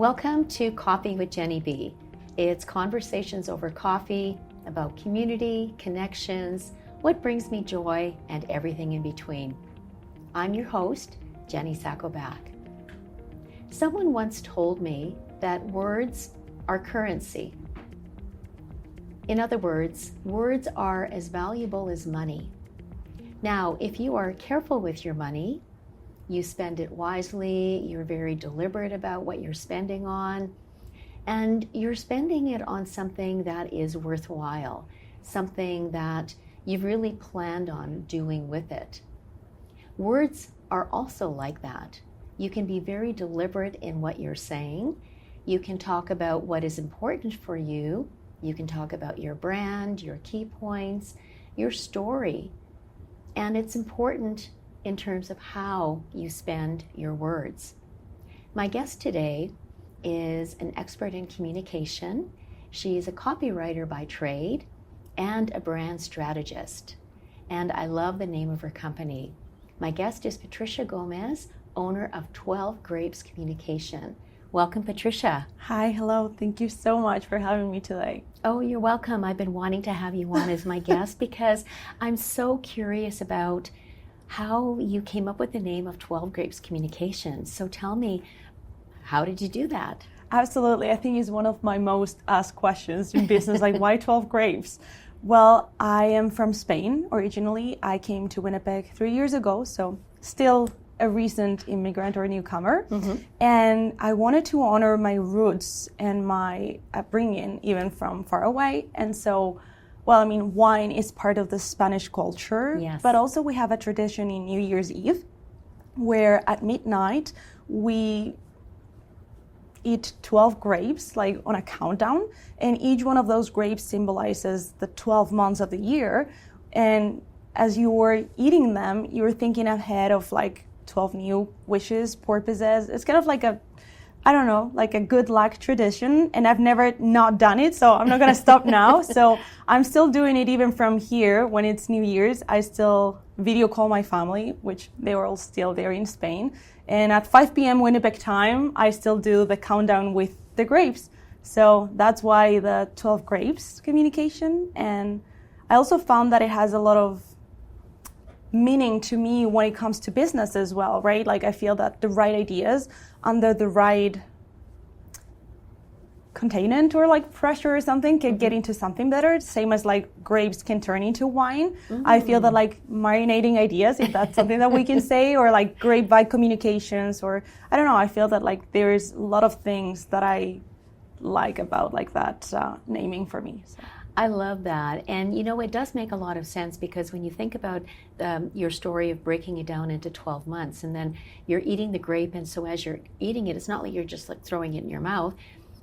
Welcome to Coffee with Jenny B. It's conversations over coffee about community, connections, what brings me joy, and everything in between. I'm your host, Jenny Sacco-Bak. Someone once told me that words are currency. In other words, words are as valuable as money. Now, if you are careful with your money, you spend it wisely, you're very deliberate about what you're spending on, and you're spending it on something that is worthwhile, something that you've really planned on doing with it. Words are also like that. You can be very deliberate in what you're saying. You can talk about what is important for you. You can talk about your brand, your key points, your story. And it's important in terms of how you spend your words. My guest today is an expert in communication. She is a copywriter by trade and a brand strategist. And I love the name of her company. My guest is Patricia Gómez, owner of 12 Grapes Communication. Welcome, Patricia. Hi, hello. Thank you so much for having me today. Oh, you're welcome. I've been wanting to have you on as my guest because I'm so curious about how you came up with the name of 12 Grapes Communications. So tell me, how did you do that? Absolutely. I think it's one of my most asked questions in business, like why 12 grapes? Well, I am from Spain originally. I came to Winnipeg 3 years ago, so still a recent immigrant or newcomer. And I wanted to honor my roots and my upbringing, even from far away. And so, well, I mean, wine is part of the Spanish culture, yes. But also we have a tradition in New Year's Eve where at midnight we eat 12 grapes, like on a countdown, and each one of those grapes symbolizes the 12 months of the year. And as you were eating them, you were thinking ahead of like 12 new wishes, purposes. It's kind of like a good luck tradition, and I've never not done it, so I'm not gonna stop now. So I'm still doing it even from here when it's New Year's. I still video call my family, which they were all still there in Spain. And at 5 p.m. Winnipeg time, I still do the countdown with the grapes. So that's why the 12 Grapes Communication. And I also found that it has a lot of meaning to me when it comes to business as well, right? Like I feel that the right ideas under the right containment or like pressure or something can get into something better. Same as like grapes can turn into wine. I feel that like marinating ideas, if that's something that we can say, or like grapevine communications, or I don't know, I feel that like there's a lot of things that I like about like that naming for me. So. I love that. And you know, it does make a lot of sense because when you think about your story of breaking it down into 12 months and then you're eating the grape, and so as you're eating it, it's not like you're just like throwing it in your mouth,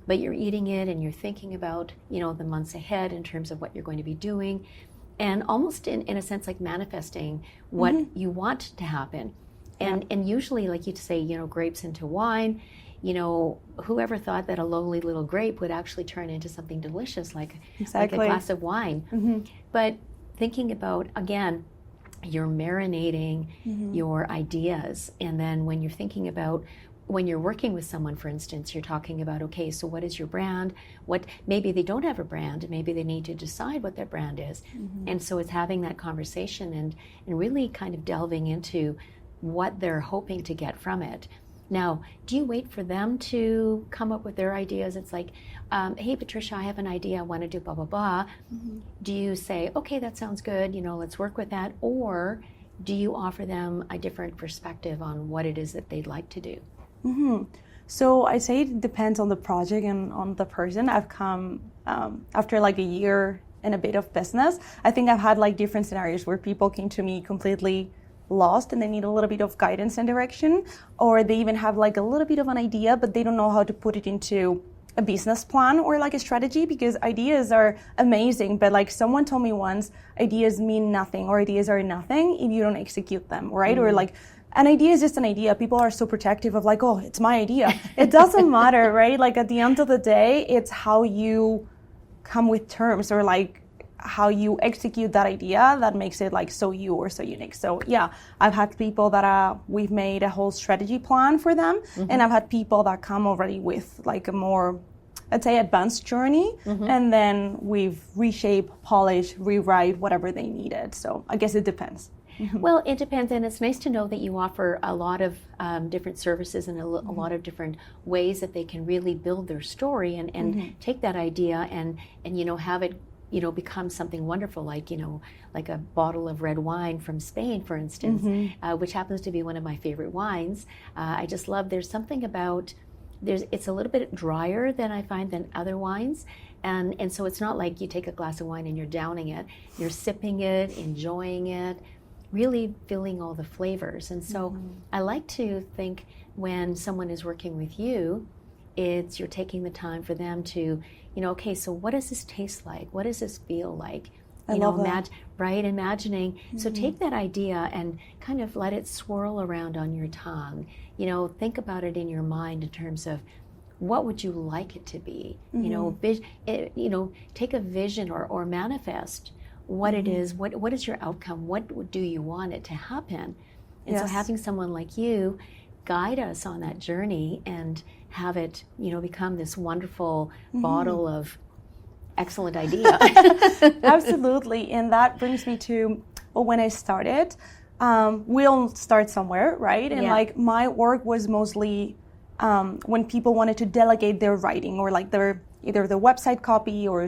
but you're eating it and you're thinking about, you know, the months ahead in terms of what you're going to be doing, and almost in a sense like manifesting what you want to happen. And usually, like you say, you know, grapes into wine. You know, whoever thought that a lowly little grape would actually turn into something delicious like a glass of wine. But thinking about, again, you're marinating your ideas. And then when you're thinking about, when you're working with someone, for instance, you're talking about, okay, so what is your brand? What, maybe they don't have a brand, maybe they need to decide what their brand is. And so it's having that conversation and really kind of delving into what they're hoping to get from it. Now, do you wait for them to come up with their ideas? It's like, hey, Patricia, I have an idea. I want to do blah, blah, blah. Do you say, okay, that sounds good. You know, let's work with that. Or do you offer them a different perspective on what it is that they'd like to do? So I say it depends on the project and on the person. I've come after like a year and a bit of business. I think I've had like different scenarios where people came to me completely lost and they need a little bit of guidance and direction, or they even have like a little bit of an idea but they don't know how to put it into a business plan or like a strategy, because ideas are amazing, but like someone told me once, ideas mean nothing, or ideas are nothing if you don't execute them, right? Or like an idea is just an idea. People are so protective of like, oh, it's my idea. It doesn't matter, right? Like at the end of the day, it's how you come with terms, or like how you execute that idea that makes it like so you or so unique. So yeah, I've had people that we've made a whole strategy plan for them, and I've had people that come already with like a more, let's say, advanced journey, and then we've reshaped, polished, rewrite whatever they needed. So I guess it depends. Well, it depends, and it's nice to know that you offer a lot of different services and a lot of different ways that they can really build their story and take that idea and have it become something wonderful, like like a bottle of red wine from Spain, for instance, which happens to be one of my favorite wines. I just love. There's something about it's a little bit drier than I find than other wines. And so it's not like you take a glass of wine and you're downing it. You're sipping it, enjoying it, really feeling all the flavors. And so I like to think when someone is working with you, you're taking the time for them to, okay, so what does this taste like? What does this feel like? Imagining. So take that idea and kind of let it swirl around on your tongue. Think about it in your mind in terms of what would you like it to be? Take a vision or manifest what it is. What is your outcome? What do you want it to happen? And so having someone like you guide us on that journey and have it, become this wonderful bottle of excellent idea. Absolutely. And that brings me to, when I started, we all start somewhere, right? And like my work was mostly when people wanted to delegate their writing or like either the website copy or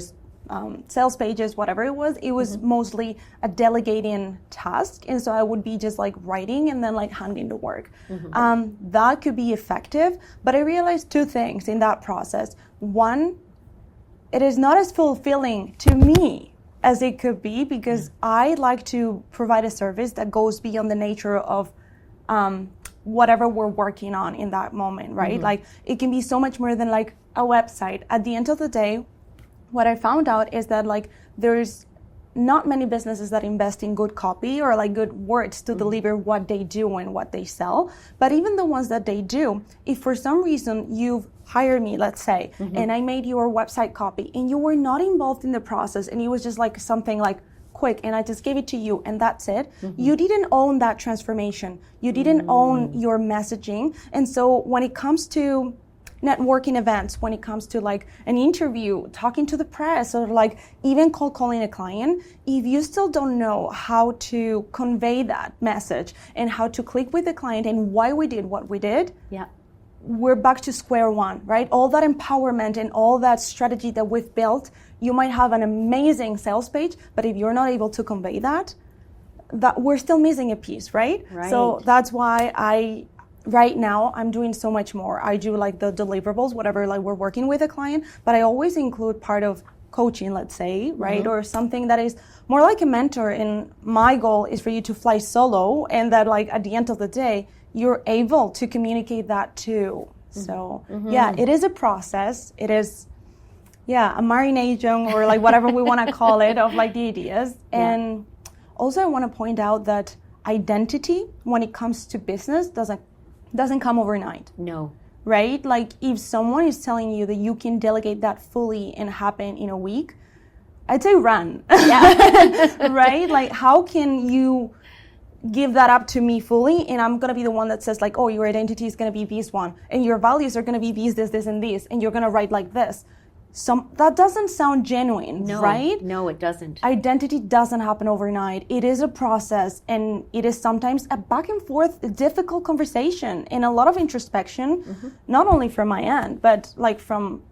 sales pages, whatever it was mostly a delegating task. And so I would be just like writing and then like handing the work. That could be effective, but I realized two things in that process. One, it is not as fulfilling to me as it could be because I like to provide a service that goes beyond the nature of whatever we're working on in that moment, right? Like it can be so much more than like a website. At the end of the day, what I found out is that like there's not many businesses that invest in good copy or like good words to deliver what they do and what they sell. But even the ones that they do, if for some reason you've hired me, let's say, and I made your website copy and you were not involved in the process and it was just like something like quick and I just gave it to you and that's it, you didn't own that transformation. You didn't own your messaging. And so when it comes to networking events, when it comes to like an interview, talking to the press, or like even calling a client, if you still don't know how to convey that message and how to click with the client and why we did what we did, we're back to square one, right? All that empowerment and all that strategy that we've built, you might have an amazing sales page, but if you're not able to convey that we're still missing a piece, right? So that's why right now, I'm doing so much more. I do like the deliverables, whatever, like we're working with a client, but I always include part of coaching, let's say, right? Or something that is more like a mentor. And my goal is for you to fly solo and that like at the end of the day, you're able to communicate that too. So yeah, it is a process. It is, a marination or like whatever we want to call it of like the ideas. And also I want to point out that identity when it comes to business doesn't come overnight. No. Right? Like if someone is telling you that you can delegate that fully and happen in a week, I'd say run. Right? Like how can you give that up to me fully and I'm going to be the one that says like, oh, your identity is going to be this one and your values are going to be these, this, this, and this, and you're going to write like this. That doesn't sound genuine, right? No, it doesn't. Identity doesn't happen overnight. It is a process, and it is sometimes a back and forth, difficult conversation, and a lot of introspection, not only from my end, but like from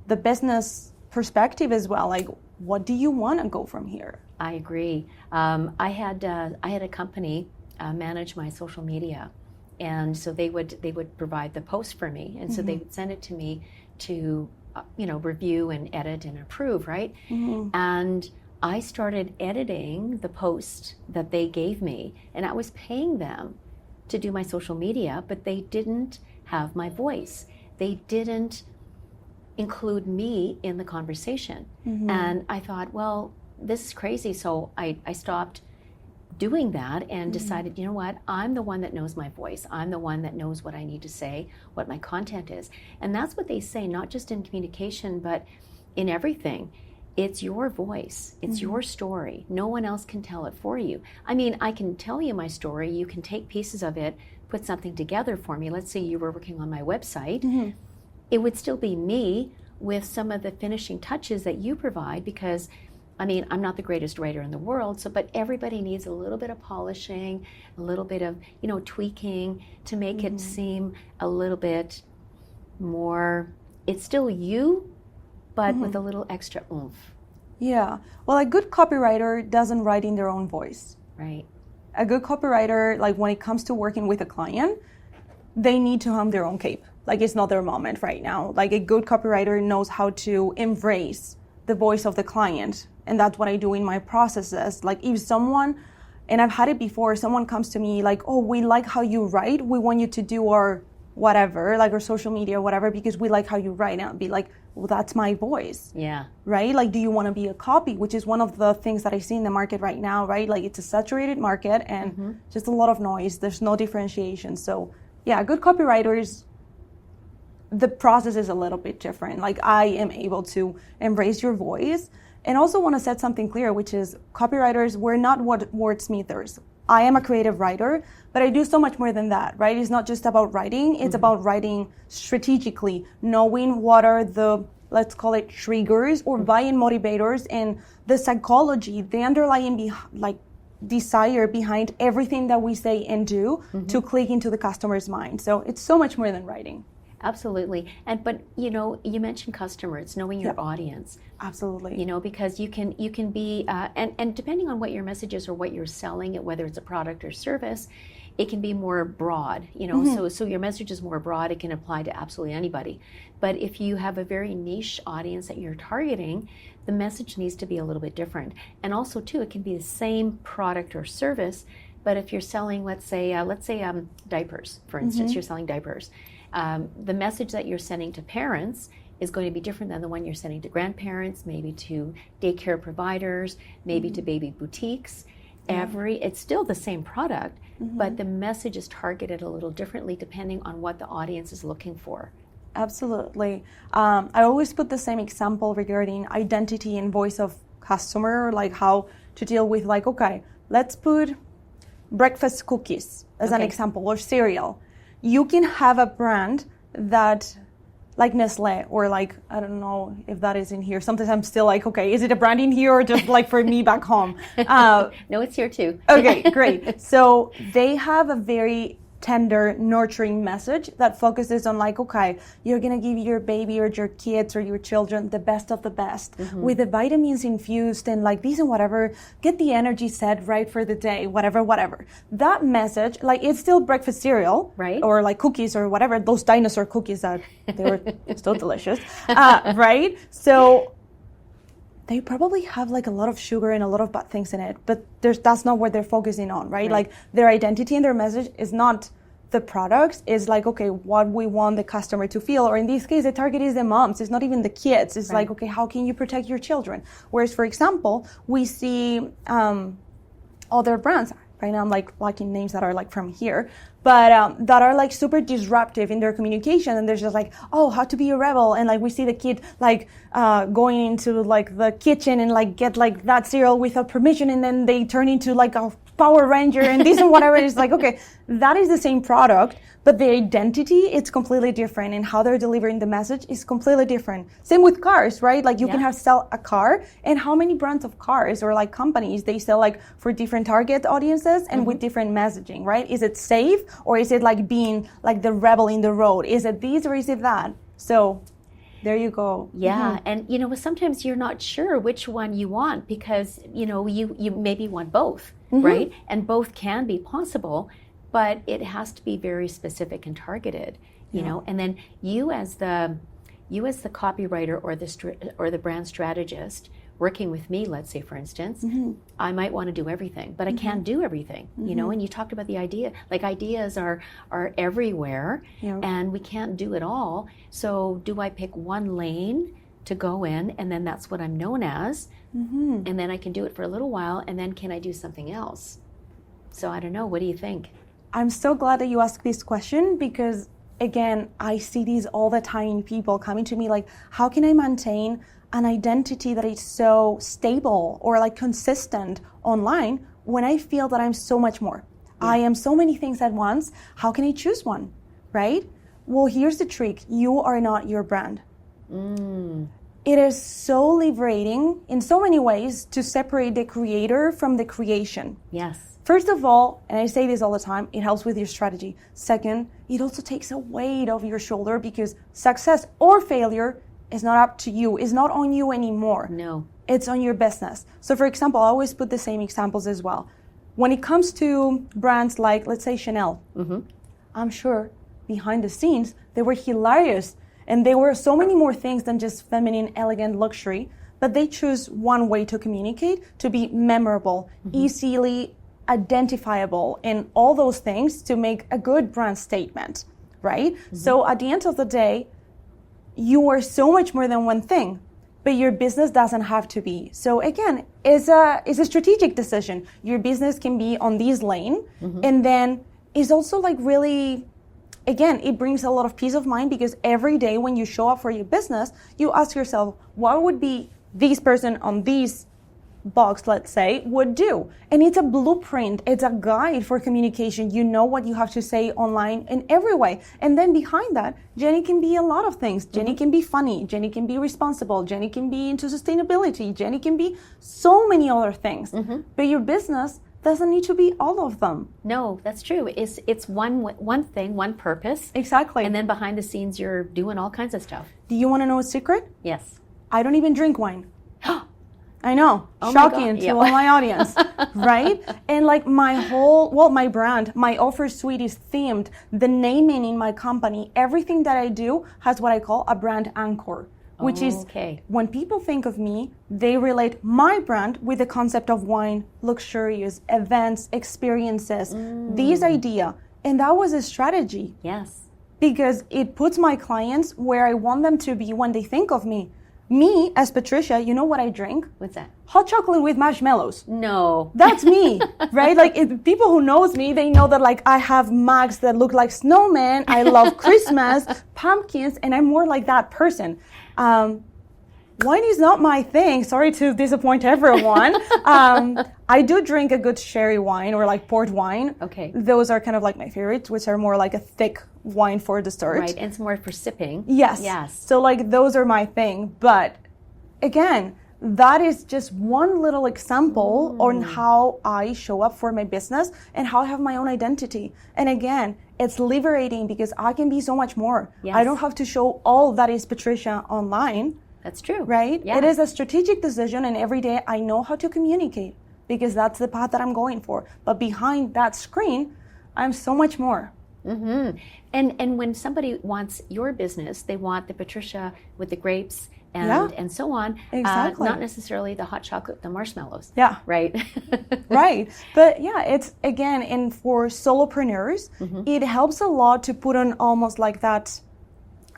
the business perspective as well. Like, what do you want to go from here? I agree. I had a company manage my social media, and so they would provide the post for me, and so they would send it to me to review and edit and approve, right? And I started editing the post that they gave me, and I was paying them to do my social media, but they didn't have my voice. They didn't include me in the conversation. And I thought, well, this is crazy. So I stopped doing that and decided, you know what, I'm the one that knows my voice. I'm the one that knows what I need to say, what my content is. And that's what they say, not just in communication, but in everything. It's your voice. It's your story. No one else can tell it for you. I mean, I can tell you my story. You can take pieces of it, put something together for me. Let's say you were working on my website. It would still be me with some of the finishing touches that you provide, because I mean, I'm not the greatest writer in the world, but everybody needs a little bit of polishing, a little bit of, tweaking to make it seem a little bit more, it's still you, but with a little extra oomph. Yeah. Well, a good copywriter doesn't write in their own voice. Right. A good copywriter, like when it comes to working with a client, they need to hum their own cape. Like, it's not their moment right now. Like, a good copywriter knows how to embrace the voice of the client. And that's what I do in my processes. Like, if someone, and I've had it before, someone comes to me like, oh, we like how you write. We want you to do our whatever, like our social media or whatever, because we like how you write. And I'll be like, well, that's my voice. Yeah. Right? Like, do you want to be a copy? Which is one of the things that I see in the market right now, right? Like, it's a saturated market and just a lot of noise. There's no differentiation. So, yeah, good copywriters, the process is a little bit different. Like, I am able to embrace your voice and also want to set something clear, which is copywriters, we're not wordsmithers. I am a creative writer, but I do so much more than that, right? It's not just about writing. It's about writing strategically, knowing what are the, let's call it triggers or buy-in motivators and the psychology, the underlying desire behind everything that we say and do to click into the customer's mind. So it's so much more than writing. Absolutely. But you mentioned customer, it's knowing your audience. Absolutely. Because you can be, and depending on what your message is or what you're selling, whether it's a product or service, it can be more broad, so your message is more broad. It can apply to absolutely anybody. But if you have a very niche audience that you're targeting, the message needs to be a little bit different. And also too, it can be the same product or service, but if you're selling, let's say diapers, for instance, you're selling diapers. The message that you're sending to parents is going to be different than the one you're sending to grandparents, maybe to daycare providers, maybe to baby boutiques. It's still the same product, but the message is targeted a little differently depending on what the audience is looking for. Absolutely. I always put the same example regarding identity and voice of customer, like how to deal with, like, okay, let's put breakfast cookies as an example, or cereal. You can have a brand that, like Nestle, or like, I don't know if that is in here. Sometimes I'm still like, okay, is it a brand in here or just like for me back home? No, it's here too. Okay, great. So they have a very tender, nurturing message that focuses on, like, okay, you're going to give your baby or your kids or your children the best of the best with the vitamins infused and like these and whatever, get the energy set right for the day, whatever. That message, like, it's still breakfast cereal, right? Or like cookies or whatever, those dinosaur cookies that they were so delicious, right? So they probably have like a lot of sugar and a lot of bad things in it, but that's not what they're focusing on, right? Like, their identity and their message is not the products, is like, okay, what we want the customer to feel, or in this case, the target is the moms, it's not even the kids. It's like, okay, how can you protect your children? Whereas, for example, we see other brands, right now I'm like lacking names that are like from here, but that are like super disruptive in their communication, and they're just like, oh, how to be a rebel, and like we see the kid like going into like the kitchen and like get like that cereal without permission, and then they turn into like a Power Ranger and this and whatever. It's like, okay, that is the same product, but the identity, it's completely different, and how they're delivering the message is completely different. Same with cars, right? Like, you can sell a car, and how many brands of cars or like companies, they sell like for different target audiences and with different messaging, right? Is it safe, or is it like being like the rebel in the road? Is it this or is it that? So there you go. Yeah, and sometimes you're not sure which one you want, because you maybe want both, right? And both can be possible, but it has to be very specific and targeted, you know. And then you as the copywriter or the brand strategist working with me, let's say, for instance, I might want to do everything, but I can't do everything, and you talked about the idea, like ideas are everywhere, and we can't do it all. So do I pick one lane to go in, and then that's what I'm known as, and then I can do it for a little while, and then can I do something else? So I don't know, what do you think? I'm so glad that you asked this question, because again, I see these all the time in people coming to me like, how can I maintain an identity that is so stable or like consistent online when I feel that I'm so much more. I am so many things at once. How can I choose one, right? Well, here's the trick. You are not your brand. It is so liberating in so many ways to separate the creator from the creation. Yes. First of all, and I say this all the time, it helps with your strategy. Second, it also takes a weight off your shoulder because success or failure is not up to you. It's not on you anymore. No. It's on your business. So for example, I always put the same examples as well. When it comes to brands like, let's say, Chanel, I'm sure behind the scenes, they were hilarious. And they were so many more things than just feminine, elegant luxury. But they choose one way to communicate, to be memorable, easily identifiable, and all those things to make a good brand statement, right? So at the end of the day, you are so much more than one thing. But your business doesn't have to be. So again, it's a strategic decision. Your business can be on this lane, and then it's also like really, again, it brings a lot of peace of mind because every day when you show up for your business, you ask yourself, what would be this person on this box, let's say, would do? And it's a blueprint, it's a guide for communication. You know what you have to say online in every way. And then behind that, Jenny can be a lot of things. Jenny can be funny, Jenny can be responsible, Jenny can be into sustainability, Jenny can be so many other things. But your business doesn't need to be all of them. No, that's true. It's one thing, one purpose. Exactly. And then behind the scenes, you're doing all kinds of stuff. Do you want to know a secret? Yes. I don't even drink wine. I know, Oh shocking my to God. all my audience, right? And like my brand, my offer suite is themed. The naming in my company, everything that I do has what I call a brand anchor, which is when people think of me, they relate my brand with the concept of wine, luxurious, events, experiences, this idea. And that was a strategy. Yes. Because it puts my clients where I want them to be when they think of me. Me, as Patricia, you know what I drink? What's that? Hot chocolate with marshmallows. No. That's me, right? Like, people who knows me, they know that, like, I have mugs that look like snowmen. I love Christmas, pumpkins, and I'm more like that person. Wine is not my thing. Sorry to disappoint everyone. I do drink a good sherry wine or, like, port wine. Okay. Those are kind of like my favorites, which are more like a thick wine for dessert. Right, and it's more for sipping. Yes. Yes. So like those are my thing. But again, that is just one little example on how I show up for my business and how I have my own identity. And again, it's liberating because I can be so much more. Yes. I don't have to show all that is Patricia online. That's true. Right? Yeah. It is a strategic decision, and every day I know how to communicate because that's the path that I'm going for. But behind that screen, I'm so much more. And when somebody wants your business, they want the Patricia with the grapes and so on. Exactly. Not necessarily the hot chocolate, the marshmallows. Yeah. Right. Right. But yeah, it's again, and for solopreneurs, it helps a lot to put on almost like that.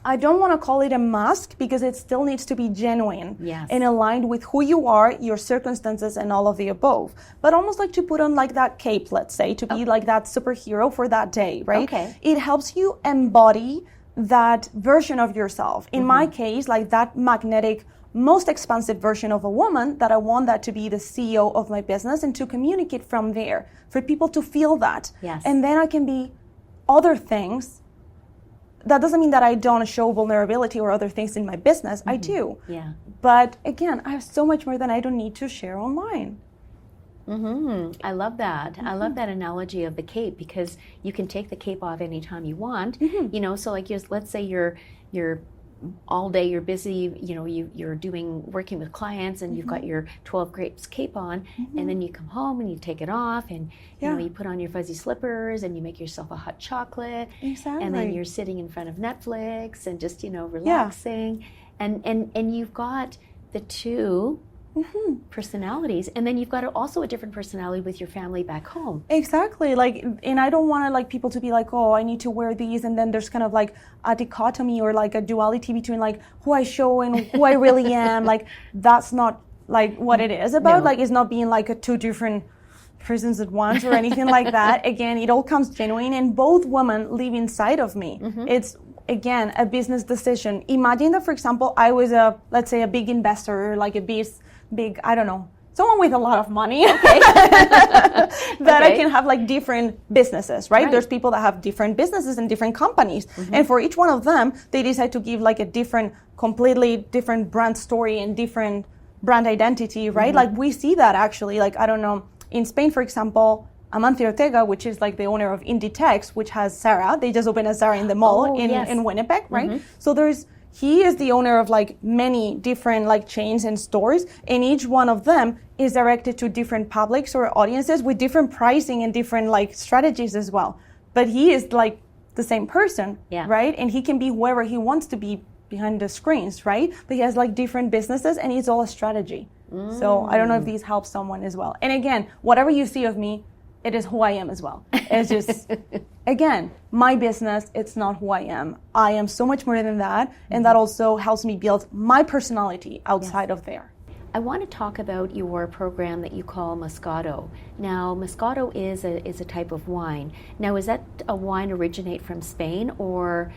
I don't want to call it a mask because it still needs to be genuine and aligned with who you are, your circumstances, and all of the above. But almost like to put on like that cape, let's say, to be like that superhero for that day, right? Okay. It helps you embody that version of yourself. In my case, like that magnetic, most expansive version of a woman that I want that to be the CEO of my business and to communicate from there for people to feel that. Yes. And then I can be other things. That doesn't mean that I don't show vulnerability or other things in my business. I do. Yeah. But again, I have so much more than I don't need to share online. I love that. I love that analogy of the cape because you can take the cape off anytime you want. You know, so like let's say you're all day you're busy, you know, you're working with clients and you've got your 12 grapes cape on and then you come home and you take it off and you know, you put on your fuzzy slippers and you make yourself a hot chocolate. Exactly. And then you're sitting in front of Netflix and just, you know, relaxing. And you've got the two personalities, and then you've got also a different personality with your family back home. Exactly. Like, and I don't want to like people to be like, oh, I need to wear these, and then there's kind of like a dichotomy or like a duality between like who I show and who I really am. Like, that's not like what it is about. No. Like, it's not being like two different persons at once or anything like that. Again, it all comes genuine, and both women live inside of me. It's again, a business decision. Imagine that, for example, I was let's say a big investor, like a big, I don't know, someone with a lot of money, okay. that I can have like different businesses, right? There's people that have different businesses and different companies. And for each one of them, they decide to give like a completely different brand story and different brand identity, right? Like we see that actually, like, I don't know, in Spain, for example, Amancio Ortega, which is like the owner of Inditex, which has Zara. They just opened a Zara in the mall in Winnipeg, right? So he is the owner of like many different like chains and stores, and each one of them is directed to different publics or audiences with different pricing and different like strategies as well. But he is like the same person, right? And he can be whoever he wants to be behind the screens, right? But he has like different businesses, and it's all a strategy. So I don't know if these help someone as well. And again, whatever you see of me, it is who I am as well. It's just, again, my business, it's not who I am. I am so much more than that. And that also helps me build my personality outside of there. I want to talk about your program that you call Moscato. Now, Moscato is a type of wine. Now, is that a wine originate from Spain, or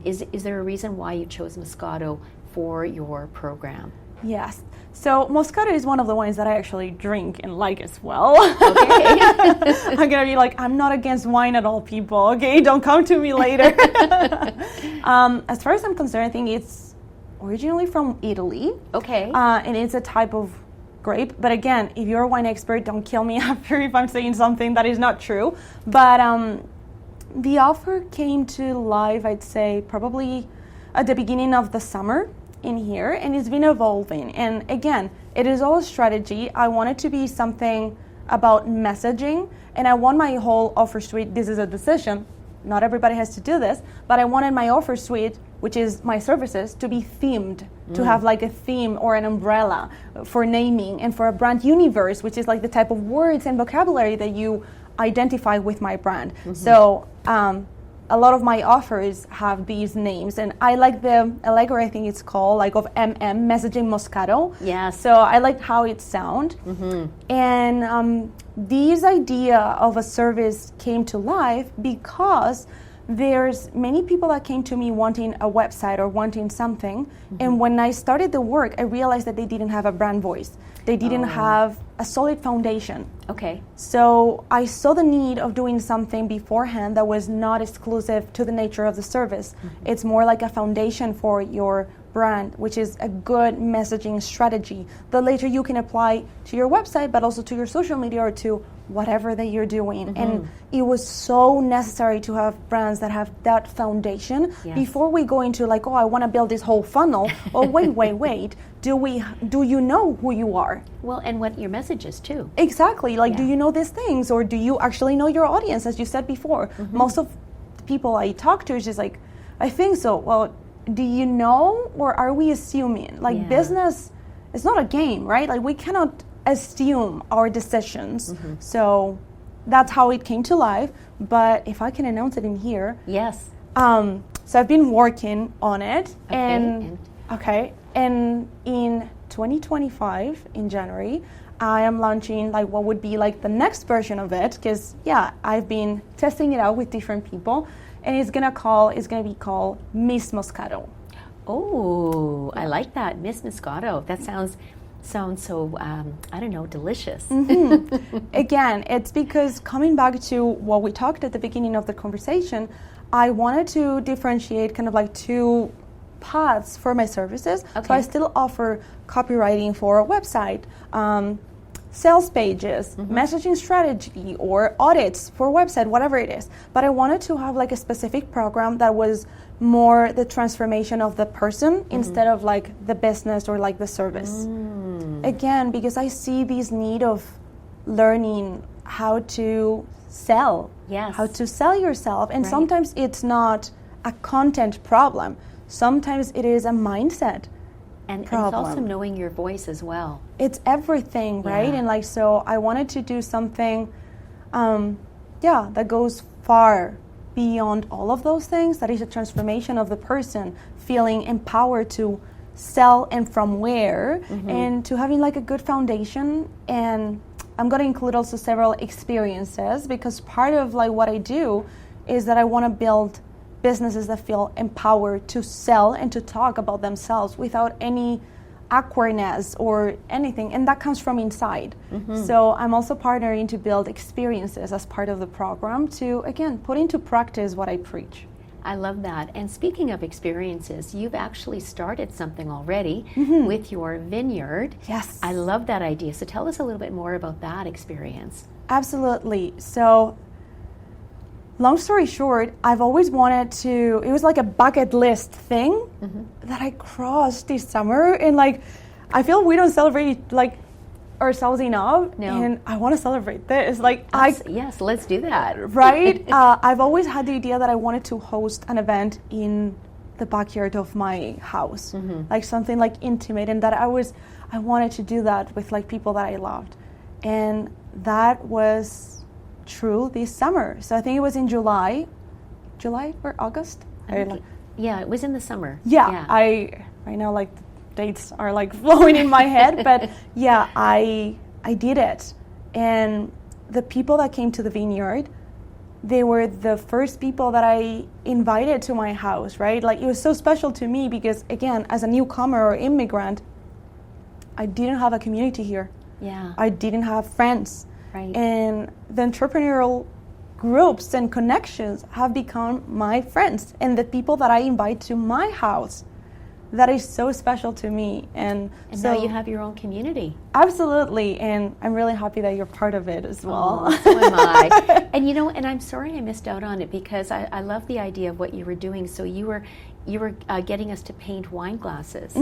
is there a reason why you chose Moscato for your program? Yes. So Moscato is one of the wines that I actually drink and like as well. Okay. I'm going to be like, I'm not against wine at all, people. Okay, don't come to me later. As far as I'm concerned, I think it's originally from Italy. Okay. And it's a type of grape. But again, if you're a wine expert, don't kill me after if I'm saying something that is not true. But the offer came to life, I'd say, probably at the beginning of the summer in here, and it's been evolving. And again, it is all a strategy. I want it to be something about messaging, and I want my whole offer suite, this is a decision, not everybody has to do this, but I wanted my offer suite, which is my services, to be themed, to have like a theme or an umbrella for naming, and for a brand universe, which is like the type of words and vocabulary that you identify with my brand. So a lot of my offers have these names, and I like the Allegro, I think it's called, like of messaging Moscato. Yeah. So I liked how it sound. And this idea of a service came to life because there's many people that came to me wanting a website or wanting something. And when I started the work, I realized that they didn't have a brand voice. They didn't have a solid foundation. Okay. So I saw the need of doing something beforehand that was not exclusive to the nature of the service. It's more like a foundation for your brand, which is a good messaging strategy that later you can apply to your website, but also to your social media or to whatever that you're doing. And it was so necessary to have brands that have that foundation before we go into like, oh, I want to build this whole funnel. Oh, wait. Do you know who you are? Well, and what your message is too. Exactly. Like, do you know these things, or do you actually know your audience, as you said before? Most of the people I talk to is just like, I think so. Well, do you know, or are we assuming? Like, business is not a game, right? Like, we cannot assume our decisions. So that's how it came to life. But if I can announce it in here. Yes. So I've been working on it. Okay. And in 2025, in January, I am launching like what would be like the next version of it, because I've been testing it out with different people, and it's gonna be called Miss Moscato. Oh, I like that, Miss Moscato. That sounds so I don't know, delicious. Again, it's because coming back to what we talked at the beginning of the conversation, I wanted to differentiate kind of like two paths for my services. Okay. So I still offer copywriting for a website, sales pages, messaging strategy, or audits for a website, whatever it is. But I wanted to have like a specific program that was more the transformation of the person instead of like the business or like the service. Again, because I see this need of learning how to sell, how to sell yourself. And sometimes it's not a content problem. Sometimes it is a mindset and problem. And it's also knowing your voice as well. It's everything, right? And like, so I wanted to do something, that goes far beyond all of those things. That is a transformation of the person feeling empowered to sell, and from where, and to having like a good foundation. And I'm going to include also several experiences, because part of like what I do is that I want to build businesses that feel empowered to sell and to talk about themselves without any awkwardness or anything, and that comes from inside. So I'm also partnering to build experiences as part of the program to, again, put into practice what I preach. I love that. And speaking of experiences, you've actually started something already with your vineyard. Yes. I love that idea. So tell us a little bit more about that experience. Absolutely. So long story short, I've always wanted to, it was like a bucket list thing that I crossed this summer, and like, I feel we don't celebrate like ourselves enough, and I want to celebrate this. Like, yes, let's do that. Right? I've always had the idea that I wanted to host an event in the backyard of my house, like something like intimate, and that I wanted to do that with like people that I loved, and that was true this summer. So I think it was in July or August. Yeah, it was in the summer. Yeah. I know like dates are like flowing in my head, but yeah, I did it. And the people that came to the vineyard, they were the first people that I invited to my house, right? Like, it was so special to me because, again, as a newcomer or immigrant, I didn't have a community here. Yeah. I didn't have friends. Right. And the entrepreneurial groups and connections have become my friends and the people that I invite to my house. That is so special to me. And so now you have your own community. Absolutely. And I'm really happy that you're part of it as well. Oh, so am I. And and I'm sorry I missed out on it because I love the idea of what you were doing. So you were getting us to paint wine glasses.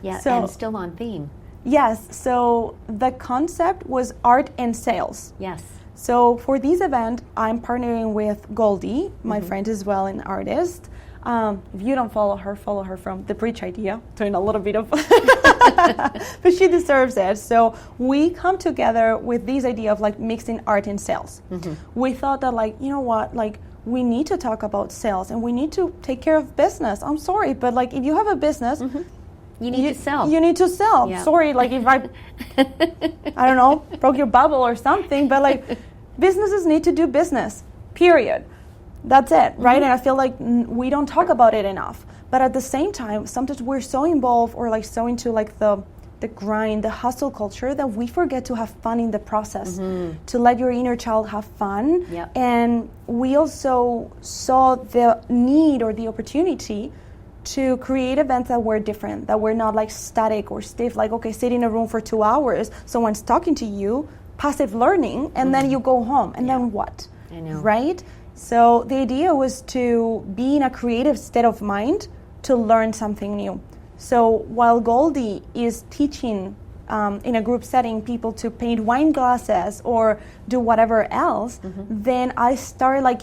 Yeah, So, and still on theme. Yes. So the concept was art and sales. Yes. So for this event, I'm partnering with Goldie, my friend as well, an artist. If you don't follow her from The Bridge Idea, doing a little bit of, but she deserves it. So we come together with this idea of like mixing art and sales. We thought that like, you know what, like we need to talk about sales and we need to take care of business. I'm sorry, but like if you have a business, you need to sell. You need to sell. Yeah. Sorry, like if I don't know, broke your bubble or something, but like businesses need to do business, period. That's it, right? And I feel like we don't talk about it enough. But at the same time, sometimes we're so involved or like so into like the grind, the hustle culture that we forget to have fun in the process, to let your inner child have fun. Yep. And we also saw the need or the opportunity to create events that were different, that were not like static or stiff, like, okay, sit in a room for 2 hours, someone's talking to you, passive learning, and then you go home, and then what? I know. Right? So the idea was to be in a creative state of mind to learn something new. So while Goldie is teaching in a group setting people to paint wine glasses or do whatever else, then I started like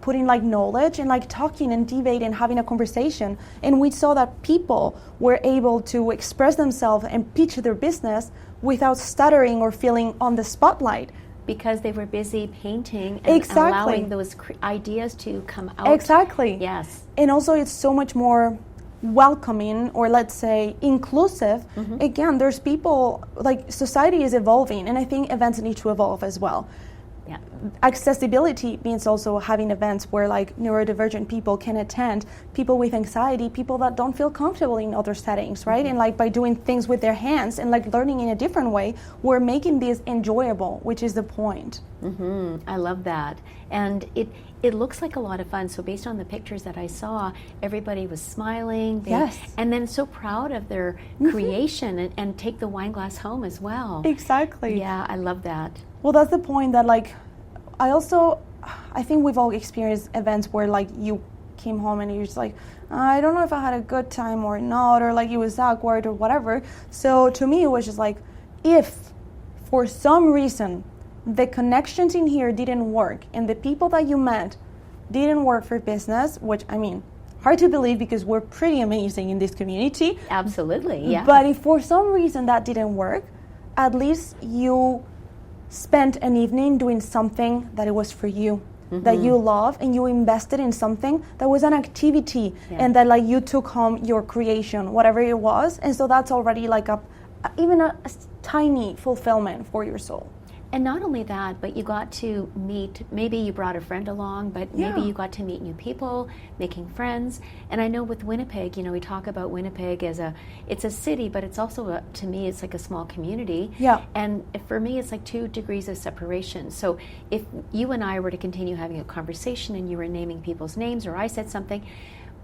putting like knowledge and like talking and debating and having a conversation. And we saw that people were able to express themselves and pitch their business without stuttering or feeling on the spotlight. Because they were busy painting and allowing those ideas to come out. Exactly. Yes. And also it's so much more welcoming, or let's say inclusive. Again, there's people, like society is evolving, and I think events need to evolve as well. Yeah. Accessibility means also having events where like neurodivergent people can attend, people with anxiety, people that don't feel comfortable in other settings, right? And like by doing things with their hands and like learning in a different way, we're making this enjoyable, which is the point. I love that. And it looks like a lot of fun. So based on the pictures that I saw, everybody was smiling. Yes. And then so proud of their creation and take the wine glass home as well. Exactly. Yeah, I love that. Well, that's the point that like, I think we've all experienced events where like you came home and you're just like, I don't know if I had a good time or not, or like it was awkward or whatever. So to me, it was just like, if for some reason the connections in here didn't work and the people that you met didn't work for business, which I mean, hard to believe because we're pretty amazing in this community. Absolutely, yeah. But if for some reason that didn't work, at least you spent an evening doing something that it was for you, that you love, and you invested in something that was an activity, and that like you took home your creation, whatever it was, and so that's already like even a tiny fulfillment for your soul. And not only that, but you got to meet, maybe you brought a friend along, but maybe you got to meet new people, making friends. And I know with Winnipeg, we talk about Winnipeg as it's a city, but it's also, to me, it's like a small community. Yeah. And for me, it's like 2 degrees of separation. So if you and I were to continue having a conversation and you were naming people's names, or I said something,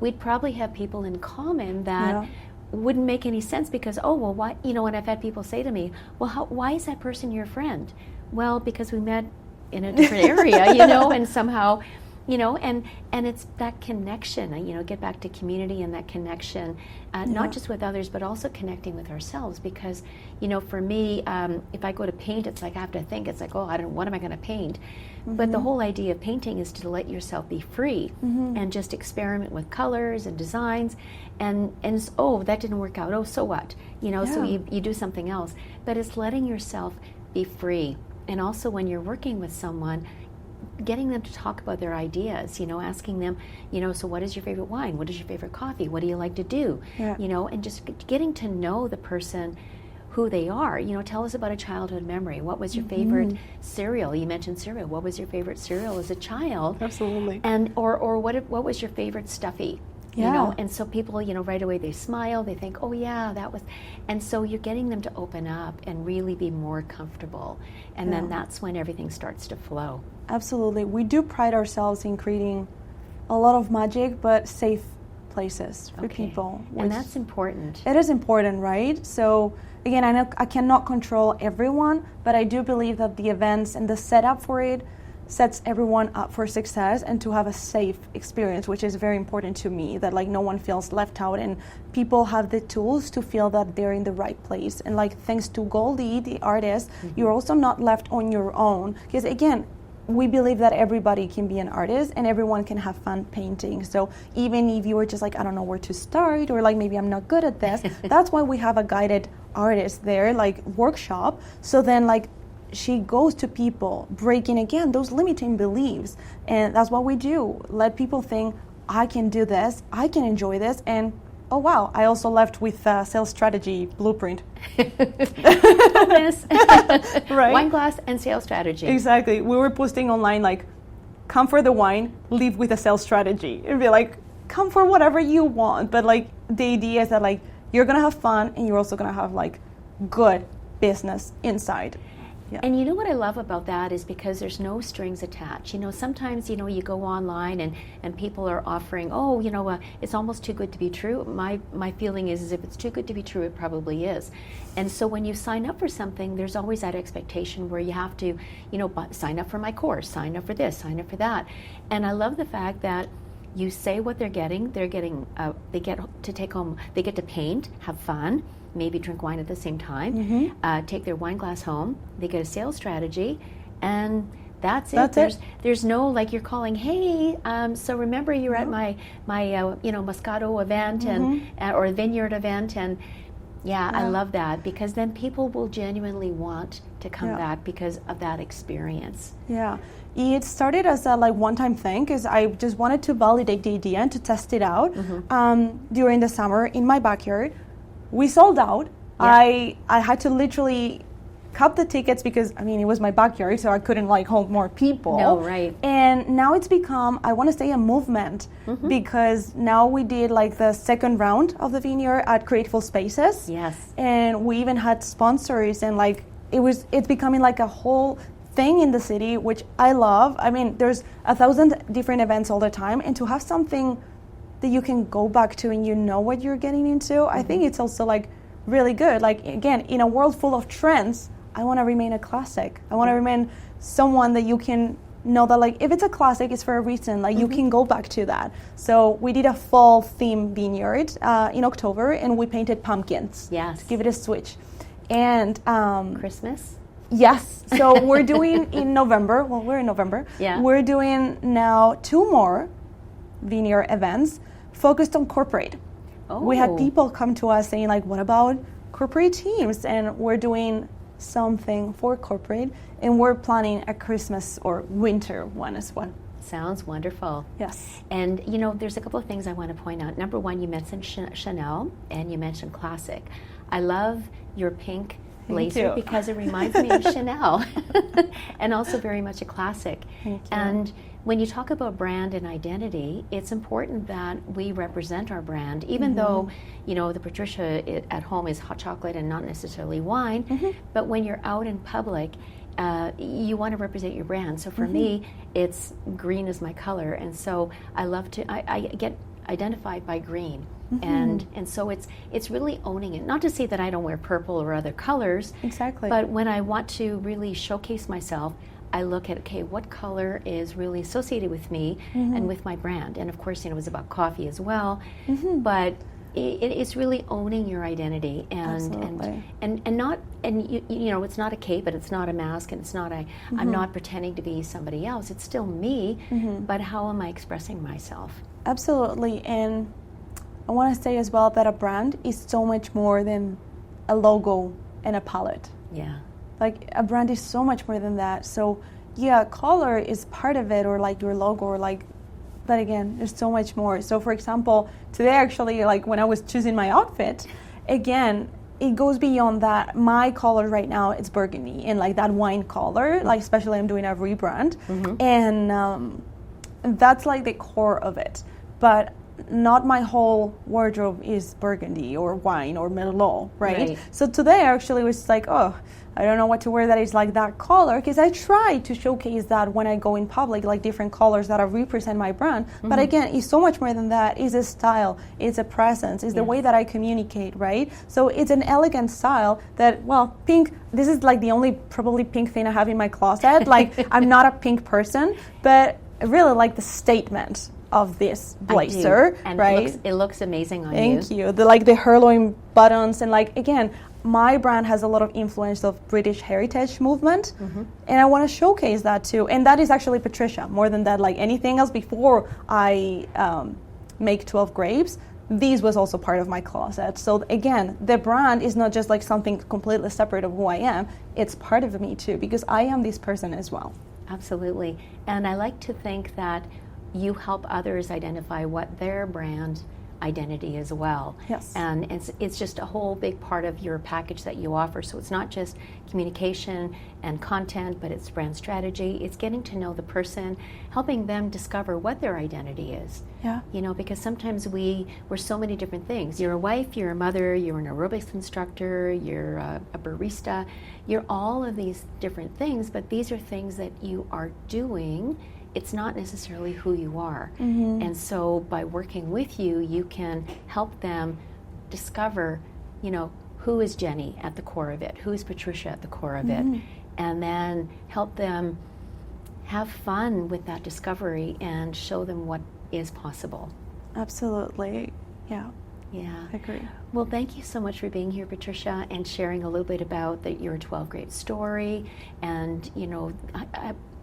we'd probably have people in common that wouldn't make any sense because, why, and I've had people say to me, well, why is that person your friend? Well, because we met in a different area, and somehow, and it's that connection, get back to community and that connection, not just with others, but also connecting with ourselves. Because, for me, if I go to paint, it's like I have to think, it's like, what am I going to paint? But the whole idea of painting is to let yourself be free and just experiment with colors and designs, and that didn't work out. Oh, so what? So you do something else. But it's letting yourself be free. And also when you're working with someone, getting them to talk about their ideas, asking them, so what is your favorite wine? What is your favorite coffee? What do you like to do? And just getting to know the person, who they are. Tell us about a childhood memory. What was your favorite cereal? You mentioned cereal. What was your favorite cereal as a child? Absolutely. And or what was your favorite stuffy? And so people, right away they smile, they think, oh yeah, that was, and so you're getting them to open up and really be more comfortable, and then that's when everything starts to flow. Absolutely. We do pride ourselves in creating a lot of magic, but safe places for people. And that's important. It is important, right? So again, I know I cannot control everyone, but I do believe that the events and the setup for it sets everyone up for success and to have a safe experience, which is very important to me, that no one feels left out and people have the tools to feel that they're in the right place. And thanks to Goldie, the artist, you're also not left on your own, because again, we believe that everybody can be an artist and everyone can have fun painting. So even if you were just I don't know where to start, or maybe I'm not good at this, that's why we have a guided artist there, workshop. So then she goes to people, breaking again those limiting beliefs, and that's what we do. Let people think, I can do this, I can enjoy this, and oh wow, I also left with a sales strategy blueprint. Right? Wine glass and sales strategy. Exactly. We were posting online come for the wine, leave with a sales strategy. It'd be come for whatever you want, but the idea is that you're gonna have fun and you're also gonna have good business inside. Yeah. And you know what I love about that is because there's no strings attached. Sometimes, you go online and people are offering, it's almost too good to be true. My feeling is if it's too good to be true, it probably is. And so when you sign up for something, there's always that expectation where you have to, sign up for my course, sign up for this, sign up for that. And I love the fact that you say what they're getting. They get to take home, they get to paint, have fun, maybe drink wine at the same time, take their wine glass home, they get a sales strategy, and that's it. There's no you're calling, hey, so remember you're at my Moscato event and or vineyard event, and I love that, because then people will genuinely want to come back because of that experience. Yeah. It started as a one-time thing, because I just wanted to validate the idea and to test it out during the summer in my backyard. We sold out. Yeah. I had to literally cup the tickets because, it was my backyard, so I couldn't hold more people. No, right. And now it's become, I want to say, a movement, because now we did the second round of the vineyard at Creative Spaces. Yes. And we even had sponsors, and it's becoming a whole thing in the city, which I love. There's 1,000 different events all the time, and to have something that you can go back to and you know what you're getting into, I think it's also really good. Again, in a world full of trends, I want to remain a classic. I want to remain someone that you can know that if it's a classic, it's for a reason. You can go back to that. So we did a fall theme vineyard in October, and we painted pumpkins. Yes. To give it a switch. And Christmas? Yes. So we're doing in November. Well, we're in November. Yeah. We're doing now 2 more vineyard events focused on corporate. Oh. We had people come to us saying what about corporate teams? And we're doing something for corporate, and we're planning a Christmas or winter one as well. Sounds wonderful. Yes. And there's a couple of things I want to point out. Number one, you mentioned Chanel and you mentioned classic. I love your pink blazer because it reminds me of Chanel, and also very much a classic. Thank you. And when you talk about brand and identity, it's important that we represent our brand, even though, you know, the Patricia at home is hot chocolate and not necessarily wine, but when you're out in public, you want to represent your brand. So for me, it's green is my color, and so I love to, I get identified by green. And so it's really owning it. Not to say that I don't wear purple or other colors. Exactly. But when I want to really showcase myself, I look at, okay, what color is really associated with me and with my brand? And of course, you know, it was about coffee as well. But it's really owning your identity and not, and you know, it's not a cape, but it's not a mask, and it's not a, I'm not pretending to be somebody else. It's still me, but how am I expressing myself? Absolutely. And I want to say as well that a brand is so much more than a logo and a palette. Yeah. Like, a brand is so much more than that. So yeah, color is part of it, or like your logo, or like, but again, there's so much more. So for example, today actually, like when I was choosing my outfit, again, it goes beyond that. My color right now, it's burgundy, and like that wine color, like especially I'm doing a rebrand, and that's like the core of it. But not my whole wardrobe is burgundy or wine or Merlot, right? So today actually was like, oh, I don't know what to wear that is like that color, because I try to showcase that when I go in public, like different colors that represent my brand. But again, it's so much more than that. It's a style, it's a presence, it's the way that I communicate, right? So it's an elegant style that, well, pink, this is like the only probably pink thing I have in my closet. Like, I'm not a pink person, but I really like the statement of this blazer, and right? It looks amazing on you. Thank you. The heirloom buttons, and like, again, my brand has a lot of influence of British heritage movement, and I want to showcase that too. And that is actually Patricia, more than that, like anything else. Before I make 12 grapes, these was also part of my closet. So again, the brand is not just like something completely separate of who I am, it's part of me too, because I am this person as well. Absolutely. And I like to think that you help others identify what their brand identity as well. Yes. And it's just a whole big part of your package that you offer. So it's not just communication and content, but it's brand strategy. It's getting to know the person, helping them discover what their identity is. Yeah. You know, because sometimes we're so many different things. You're a wife, you're a mother, you're an aerobics instructor, you're a barista. You're all of these different things, but these are things that you are doing. It's not necessarily who you are. And so by working with you, you can help them discover, you know, who is Jenny at the core of it, who is Patricia at the core of it, and then help them have fun with that discovery and show them what is possible. Absolutely. Yeah. Yeah. I agree. Well, thank you so much for being here, Patricia, and sharing a little bit about your 12 Grape story, and, you know,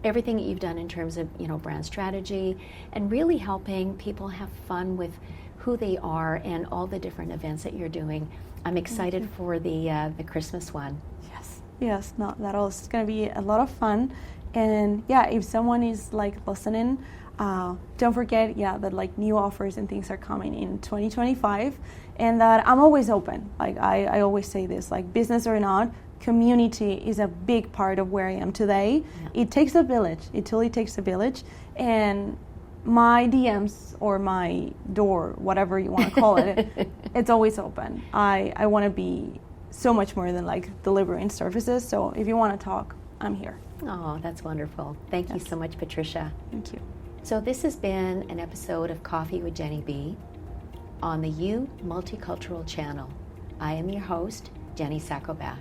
everything that you've done in terms of, you know, brand strategy, and really helping people have fun with who they are and all the different events that you're doing. I'm excited for the Christmas one. Yes, not that all. It's going to be a lot of fun. And yeah, if someone is like listening, don't forget, that like new offers and things are coming in 2025, and that I'm always open. Like I always say this, like business or not, community is a big part of where I am today. It takes a village. It totally takes a village. And my DMs or my door, whatever you want to call it, it's always open. I want to be so much more than like delivering services. So if you want to talk, I'm here. Oh, that's wonderful. Thank you so much, Patricia. Thank you. So this has been an episode of Coffee with Jenny B on the Multicultural channel. I am your host, Jenny Sacco-Bak.